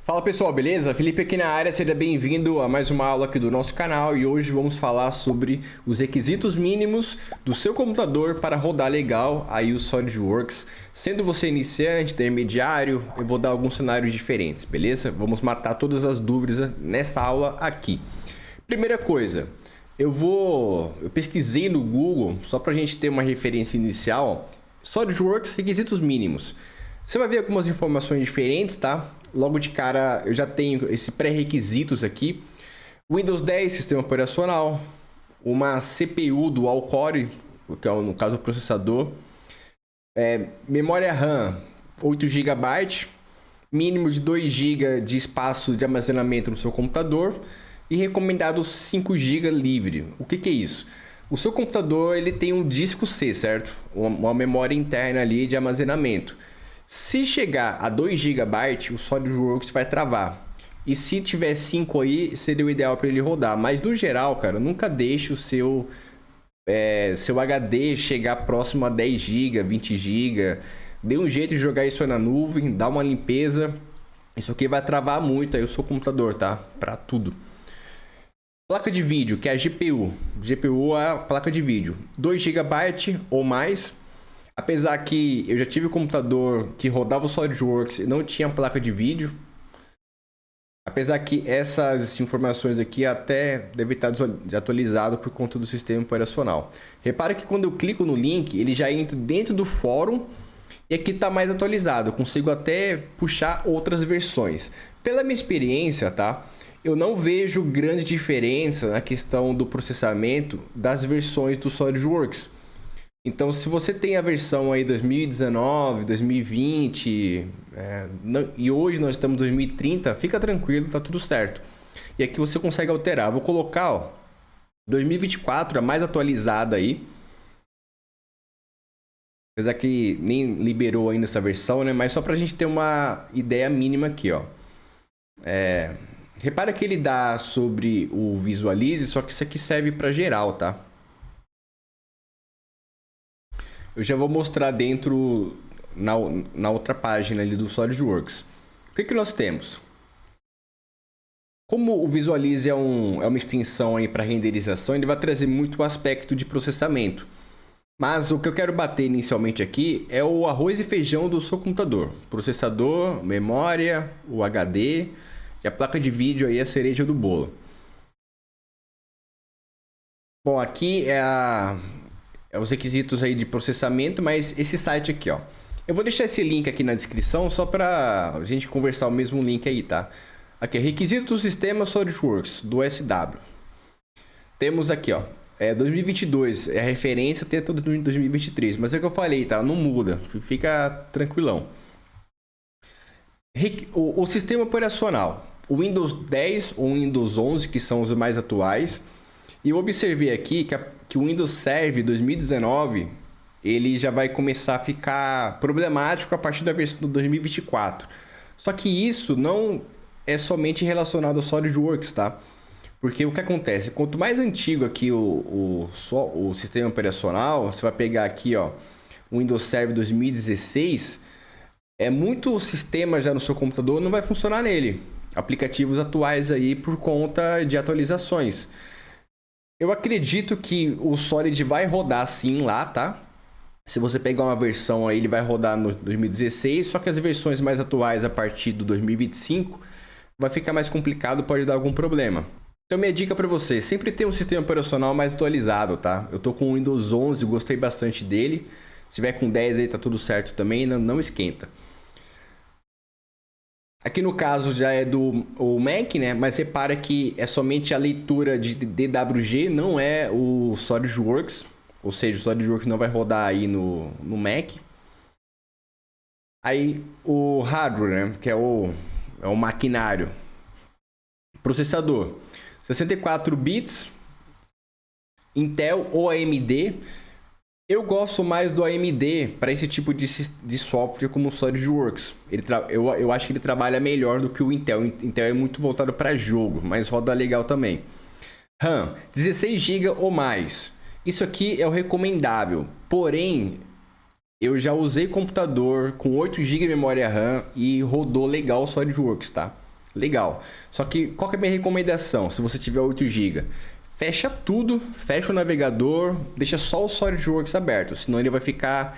Fala pessoal, beleza? Felipe aqui na área, seja bem-vindo a mais uma aula aqui do nosso canal e hoje vamos falar sobre os requisitos mínimos do seu computador para rodar legal aí o SolidWorks. Sendo você iniciante, intermediário, eu vou dar alguns cenários diferentes, beleza? Vamos matar todas as dúvidas nessa aula aqui. Primeira coisa, eu pesquisei no Google, só para a gente ter uma referência inicial, SolidWorks requisitos mínimos. Você vai ver algumas informações diferentes, tá? Logo de cara, eu já tenho esses pré-requisitos aqui. Windows 10, sistema operacional. Uma CPU dual core, que é no caso o processador. Memória RAM, 8 GB. Mínimo de 2 GB de espaço de armazenamento no seu computador. E recomendado 5 GB livre. O que é isso? O seu computador ele tem um disco C, certo? Uma memória interna ali de armazenamento. Se chegar a 2 GB, o SolidWorks vai travar. E se tiver 5 aí, seria o ideal para ele rodar. Mas no geral, cara, nunca deixe o seu HD chegar próximo a 10 GB, 20 GB. Dê um jeito de jogar isso na nuvem, dá uma limpeza. Isso aqui vai travar muito aí o seu computador, tá? Para tudo. Placa de vídeo, que é a GPU. GPU é a placa de vídeo. 2 GB ou mais. Apesar que eu já tive um computador que rodava o SolidWorks e não tinha placa de vídeo. Apesar que essas informações aqui até devem estar desatualizado por conta do sistema operacional. Repara que quando eu clico no link, ele já entra dentro do fórum e aqui está mais atualizado. Eu consigo até puxar outras versões. Pela minha experiência, tá? Eu não vejo grande diferença na questão do processamento das versões do SolidWorks. Então, se você tem a versão aí 2019, 2020, e hoje nós estamos em 2030, fica tranquilo, tá tudo certo. E aqui você consegue alterar. Vou colocar, ó, 2024, a mais atualizada aí. Apesar que nem liberou ainda essa versão, né? Mas só pra gente ter uma ideia mínima aqui, ó. Repara que ele dá sobre o Visualize, só que isso aqui serve para geral, tá? Eu já vou mostrar dentro na outra página ali do SolidWorks. O que nós temos? Como o Visualize é uma extensão aí para renderização, ele vai trazer muito o aspecto de processamento. Mas o que eu quero bater inicialmente aqui é o arroz e feijão do seu computador. Processador, memória, o HD e a placa de vídeo aí é a cereja do bolo. Bom, aqui os requisitos aí de processamento, mas esse site aqui, ó. Eu vou deixar esse link aqui na descrição só para a gente conversar o mesmo link aí, tá? Aqui, requisitos do sistema SolidWorks, do SW. Temos aqui, ó, 2022, é a referência, tem tudo em 2023, mas é o que eu falei, tá? Não muda, fica tranquilão. O sistema operacional, o Windows 10 ou Windows 11, que são os mais atuais. E eu observei aqui que o Windows Server 2019 ele já vai começar a ficar problemático a partir da versão do 2024. Só que isso não é somente relacionado ao SolidWorks, tá? Porque o que acontece? Quanto mais antigo aqui o sistema operacional, você vai pegar aqui, ó, o Windows Server 2016, muito sistema já no seu computador não vai funcionar nele. Aplicativos atuais aí por conta de atualizações. Eu acredito que o Solid vai rodar sim lá, tá? Se você pegar uma versão aí, ele vai rodar no 2016, só que as versões mais atuais a partir do 2025 vai ficar mais complicado, pode dar algum problema. Então minha dica para você, sempre ter um sistema operacional mais atualizado, tá? Eu tô com o Windows 11, gostei bastante dele. Se tiver com 10 aí tá tudo certo também, não esquenta. Aqui no caso já é do Mac, né? Mas repara que é somente a leitura de DWG, não é o SolidWorks. Ou seja, o SolidWorks não vai rodar aí no Mac. Aí o hardware, né? Que é o maquinário. Processador. 64 bits. Intel ou AMD. Eu gosto mais do AMD para esse tipo de software como o SolidWorks. Eu acho que ele trabalha melhor do que o Intel. O Intel é muito voltado para jogo, mas roda legal também. RAM, 16 GB ou mais. Isso aqui é o recomendável. Porém, eu já usei computador com 8 GB de memória RAM e rodou legal o SolidWorks, tá? Legal. Só que qual que é a minha recomendação se você tiver 8 GB? Fecha tudo, fecha o navegador, deixa só o SolidWorks aberto, senão ele vai ficar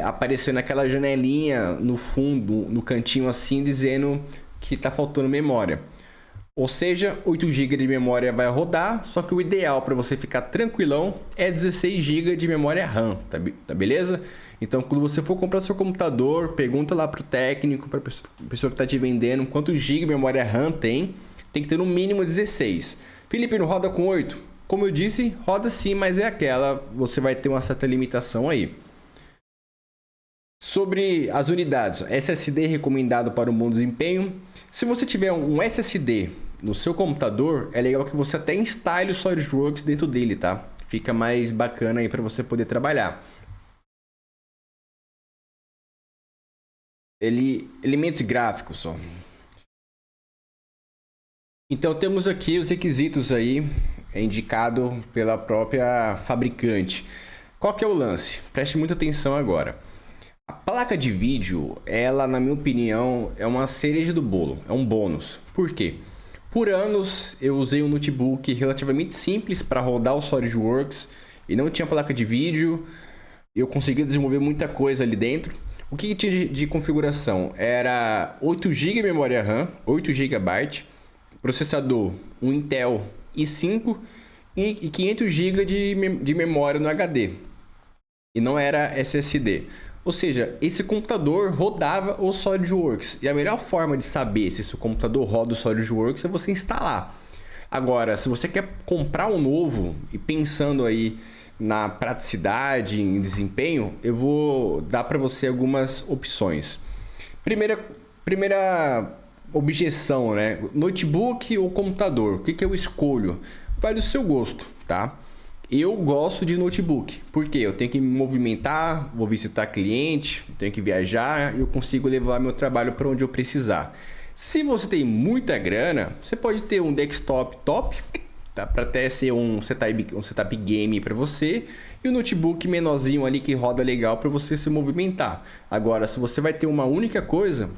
aparecendo aquela janelinha no fundo, no cantinho assim, dizendo que está faltando memória. Ou seja, 8 GB de memória vai rodar, só que o ideal para você ficar tranquilão é 16 GB de memória RAM, tá beleza? Então, quando você for comprar seu computador, pergunta lá pro técnico, para a pessoa que está te vendendo, quantos GB de memória RAM tem que ter no mínimo 16. Felipe, não roda com 8? Como eu disse, roda sim, mas é aquela, você vai ter uma certa limitação aí. Sobre as unidades, SSD recomendado para um bom desempenho. Se você tiver um SSD no seu computador, é legal que você até instale o SolidWorks dentro dele, tá? Fica mais bacana aí para você poder trabalhar. Elementos gráficos, ó. Então temos aqui os requisitos aí, indicado pela própria fabricante. Qual que é o lance? Preste muita atenção agora. A placa de vídeo, ela, na minha opinião, é uma cereja do bolo, é um bônus. Por quê? Por anos eu usei um notebook relativamente simples para rodar o SolidWorks e não tinha placa de vídeo. Eu conseguia desenvolver muita coisa ali dentro. O que tinha de configuração? Era 8 GB de memória RAM, 8 GB, processador um Intel i5 e 500 GB de memória no HD. E não era SSD. Ou seja, esse computador rodava o SolidWorks. E a melhor forma de saber se esse computador roda o SolidWorks é você instalar. Agora, se você quer comprar um novo e pensando aí na praticidade, em desempenho, eu vou dar para você algumas opções. Primeira objeção, né? Notebook ou computador? O que eu escolho? Vai do seu gosto, tá? Eu gosto de notebook, porque eu tenho que me movimentar, vou visitar cliente, tenho que viajar e eu consigo levar meu trabalho para onde eu precisar. Se você tem muita grana, você pode ter um desktop top, tá? Para até ser um setup game para você, e um notebook menorzinho ali que roda legal para você se movimentar. Agora, se você vai ter uma única coisa,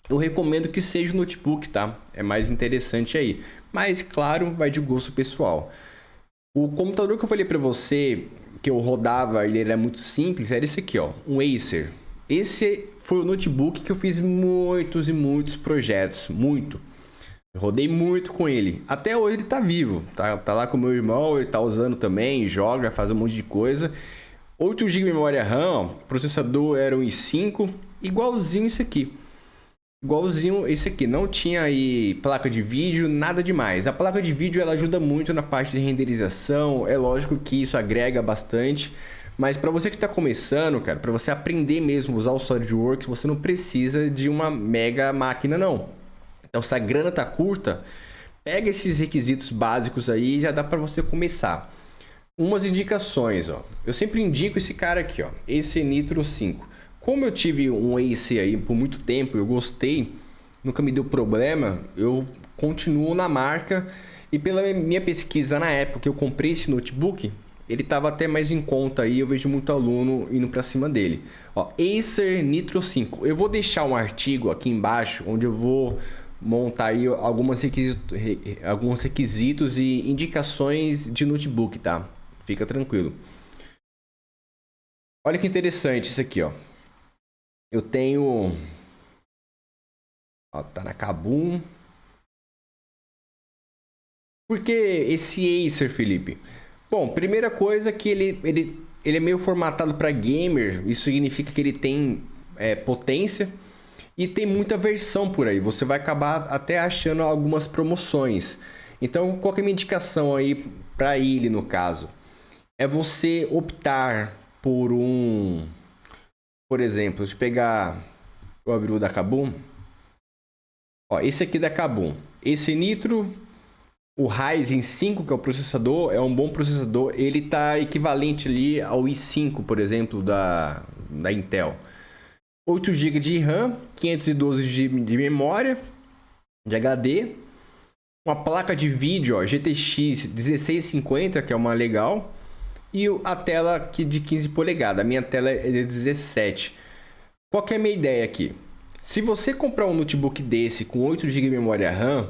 eu recomendo que seja o notebook, tá? É mais interessante aí. Mas, claro, vai de gosto pessoal. O computador que eu falei para você, que eu rodava, ele era muito simples, era esse aqui, ó, um Acer. Esse foi o notebook que eu fiz muitos e muitos projetos, muito. Eu rodei muito com ele. Até hoje ele tá vivo, tá lá com o meu irmão, ele tá usando também, joga, faz um monte de coisa. 8 GB de memória RAM, ó, processador era um i5, igualzinho esse aqui. Igualzinho esse aqui, não tinha aí placa de vídeo, nada demais. A placa de vídeo ela ajuda muito na parte de renderização, é lógico que isso agrega bastante, mas para você que está começando, cara, para você aprender mesmo a usar o SolidWorks, você não precisa de uma mega máquina não. Então se a grana tá curta, pega esses requisitos básicos aí e já dá para você começar. Umas indicações, ó. Eu sempre indico esse cara aqui, ó, esse Nitro 5. Como eu tive um Ace aí por muito tempo, eu gostei, nunca me deu problema, eu continuo na marca. E pela minha pesquisa na época que eu comprei esse notebook, ele estava até mais em conta aí, eu vejo muito aluno indo para cima dele. Ó, Acer Nitro 5. Eu vou deixar um artigo aqui embaixo, onde eu vou montar aí alguns requisitos e indicações de notebook, tá? Fica tranquilo. Olha que interessante isso aqui, ó. Eu tenho... Ó, tá na Kabum. Por que esse Acer, Felipe? Bom, primeira coisa que ele é meio formatado para gamer. Isso significa que ele tem potência e tem muita versão por aí. Você vai acabar até achando algumas promoções. Então, qual que é a minha indicação aí para ele, no caso? É você optar por um... Por exemplo, deixa eu pegar... Eu abri o da Kabum. Ó, esse aqui da Kabum. Esse Nitro, o Ryzen 5, que é o processador, é um bom processador. Ele tá equivalente ali ao i5, por exemplo, da Intel. 8 GB de RAM, 512 GB de memória, de HD. Uma placa de vídeo, ó, GTX 1650, que é uma legal. E a tela aqui de 15 polegadas. A minha tela é de 17. Qual que é a minha ideia aqui? Se você comprar um notebook desse com 8 GB de memória RAM,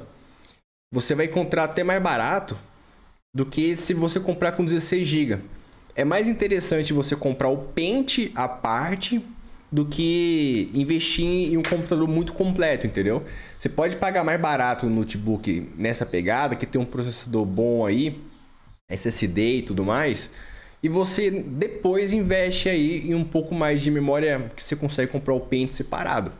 você vai encontrar até mais barato do que se você comprar com 16 GB. É mais interessante você comprar o pente à parte do que investir em um computador muito completo, entendeu? Você pode pagar mais barato no notebook nessa pegada, que tem um processador bom aí, SSD e tudo mais, e você depois investe aí em um pouco mais de memória, que você consegue comprar o pente separado.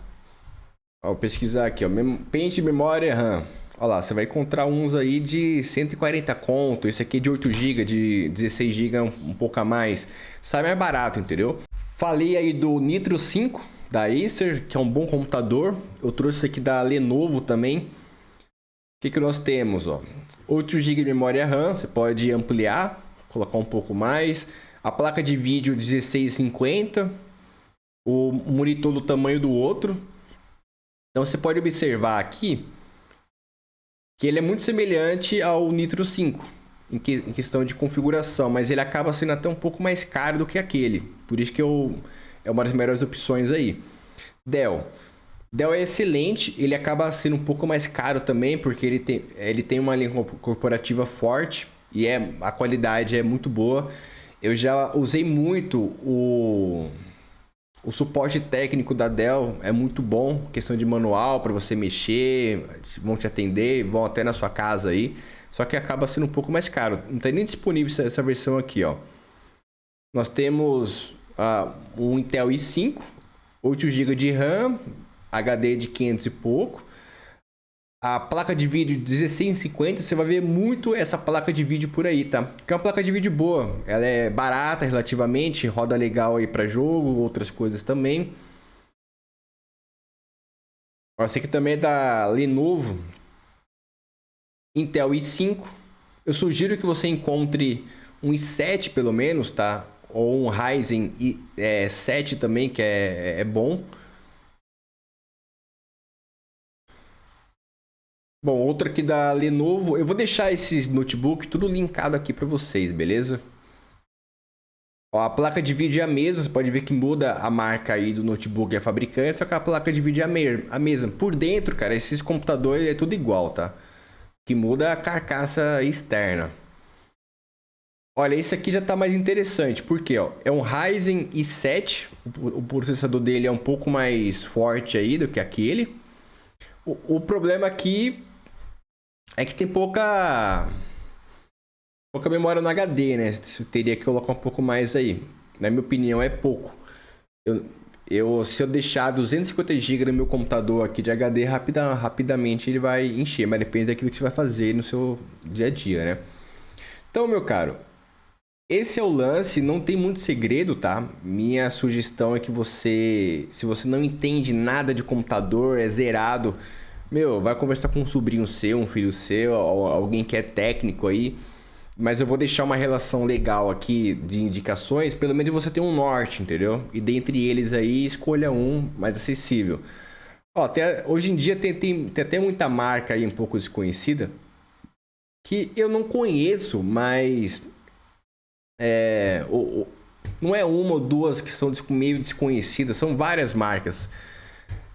Vou pesquisar aqui, ó, pente memória RAM. Olha lá, você vai encontrar uns aí de 140 conto, esse aqui é de 8 GB, de 16 GB, um pouco a mais. Sai mais barato, entendeu? Falei aí do Nitro 5 da Acer, que é um bom computador. Eu trouxe esse aqui da Lenovo também. O que nós temos, ó? 8 GB de memória RAM, você pode ampliar, colocar um pouco mais. A placa de vídeo 1650, o monitor do tamanho do outro. Então você pode observar aqui que ele é muito semelhante ao Nitro 5 em questão de configuração, mas ele acaba sendo até um pouco mais caro do que aquele. Por isso que é uma das melhores opções aí. Dell é excelente, ele acaba sendo um pouco mais caro também, porque ele tem uma linha corporativa forte e a qualidade é muito boa. Eu já usei muito o suporte técnico da Dell, é muito bom, questão de manual para você mexer, vão te atender, vão até na sua casa aí, só que acaba sendo um pouco mais caro. Não tem nem disponível essa versão aqui, ó. Nós temos um Intel i5, 8 GB de RAM, HD de 500 e pouco. A placa de vídeo 1650, você vai ver muito essa placa de vídeo por aí, tá? Que é uma placa de vídeo boa. Ela é barata relativamente, roda legal aí para jogo, outras coisas também. Essa aqui também é da Lenovo, Intel i5. Eu sugiro que você encontre um i7 pelo menos, tá? Ou um Ryzen i7 também, que é bom. Bom, outra aqui da Lenovo. Eu vou deixar esses notebook tudo linkado aqui para vocês, beleza? Ó, a placa de vídeo é a mesma. Você pode ver que muda a marca aí do notebook e a fabricante, só que a placa de vídeo é a mesma. Por dentro, cara, esses computadores é tudo igual, tá? O que muda é a carcaça externa. Olha, esse aqui já tá mais interessante, porque ó, é um Ryzen i7. O processador dele é um pouco mais forte aí do que aquele. O problema aqui é que tem pouca memória no HD, né? Você teria que colocar um pouco mais aí. Na minha opinião, é pouco. Se eu deixar 250 GB no meu computador aqui de HD, rapidamente ele vai encher. Mas depende daquilo que você vai fazer no seu dia a dia, né? Então, meu caro, esse é o lance. Não tem muito segredo, tá? Minha sugestão é que se você não entende nada de computador, é zerado, vai conversar com um sobrinho seu, um filho seu, alguém que é técnico aí. Mas eu vou deixar uma relação legal aqui de indicações, pelo menos você tem um norte, entendeu? E dentre eles aí, escolha um mais acessível. Ó, hoje em dia tem até muita marca aí um pouco desconhecida, que eu não conheço, mas não é uma ou duas que são meio desconhecidas, são várias marcas.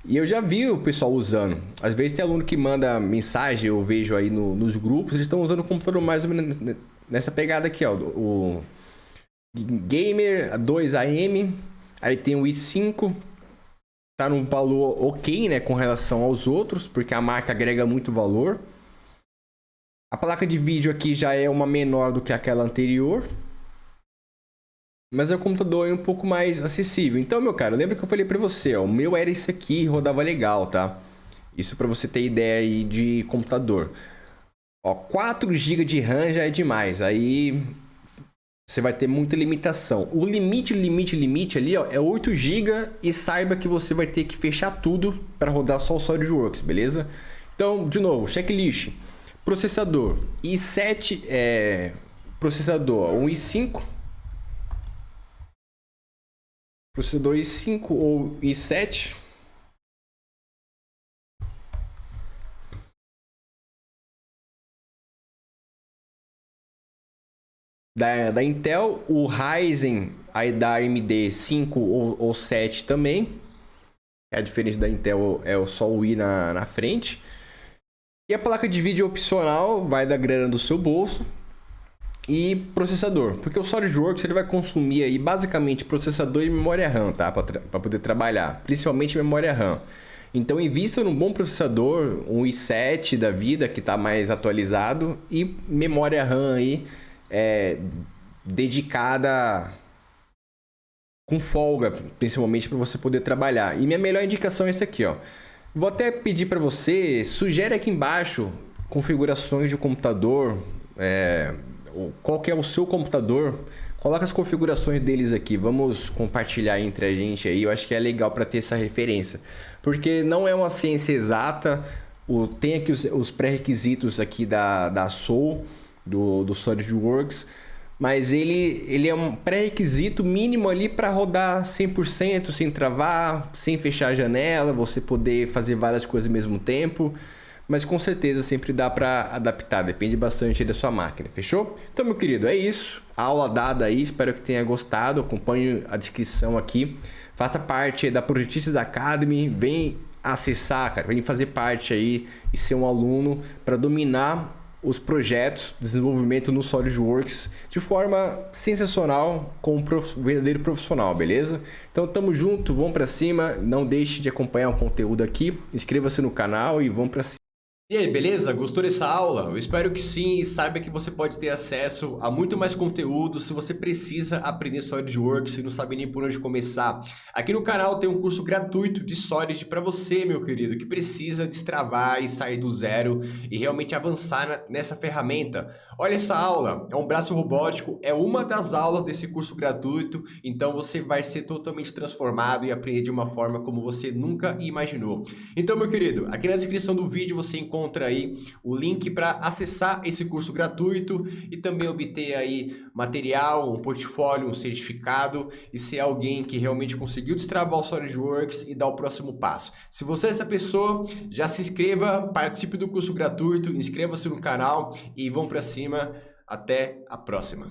E eu já vi o pessoal usando. Às vezes tem aluno que manda mensagem, eu vejo aí nos grupos, eles estão usando o computador mais ou menos nessa pegada aqui, ó. O Gamer 2AM, aí tem o i5, tá num valor ok, né, com relação aos outros, porque a marca agrega muito valor. A placa de vídeo aqui já é uma menor do que aquela anterior, mas o computador é um pouco mais acessível. Então, meu cara, lembra que eu falei pra você, ó, o meu era esse aqui, rodava legal, tá? Isso pra você ter ideia aí de computador. Ó, 4 GB de RAM já é demais, aí você vai ter muita limitação. O limite ali, ó, é 8 GB e saiba que você vai ter que fechar tudo para rodar só o SolidWorks, beleza? Então, de novo, checklist. Processador, i7, processador, um i5, processador i5 ou i7. Da Intel, o Ryzen aí da AMD 5 ou 7 também. A diferença da Intel é só o i na frente. E a placa de vídeo opcional vai da grana do seu bolso. E processador, porque o SolidWorks ele vai consumir aí basicamente processador e memória RAM, tá? Para poder trabalhar, principalmente memória RAM. Então invista num bom processador, um i7 da vida que está mais atualizado e memória RAM aí dedicada com folga, principalmente para você poder trabalhar. E minha melhor indicação é essa aqui, ó. Vou até pedir para você, sugere aqui embaixo configurações de computador, qual que é o seu computador, coloca as configurações deles aqui, vamos compartilhar entre a gente aí, eu acho que é legal para ter essa referência, porque não é uma ciência exata, tem aqui os pré-requisitos aqui da Soul, do SolidWorks, mas ele é um pré-requisito mínimo ali para rodar 100% sem travar, sem fechar a janela, você poder fazer várias coisas ao mesmo tempo. Mas com certeza sempre dá para adaptar, depende bastante da sua máquina, fechou? Então, meu querido, é isso. Aula dada aí, espero que tenha gostado. Acompanhe a descrição aqui. Faça parte da Projetices Academy, vem acessar, cara, vem fazer parte aí e ser um aluno para dominar os projetos de desenvolvimento no SolidWorks de forma sensacional, com um verdadeiro profissional, beleza? Então tamo junto, vamos para cima, não deixe de acompanhar o conteúdo aqui, inscreva-se no canal e vamos para cima. E aí, beleza? Gostou dessa aula? Eu espero que sim e saiba que você pode ter acesso a muito mais conteúdo se você precisa aprender SolidWorks e não sabe nem por onde começar. Aqui no canal tem um curso gratuito de Solid para você, meu querido, que precisa destravar e sair do zero e realmente avançar nessa ferramenta. Olha essa aula, é um braço robótico, é uma das aulas desse curso gratuito, então você vai ser totalmente transformado e aprender de uma forma como você nunca imaginou. Então, meu querido, aqui na descrição do vídeo você encontra aí o link para acessar esse curso gratuito e também obter aí material, um portfólio, um certificado e ser alguém que realmente conseguiu destravar o SolidWorks e dar o próximo passo. Se você é essa pessoa, já se inscreva, participe do curso gratuito, inscreva-se no canal e vão para cima. Até a próxima.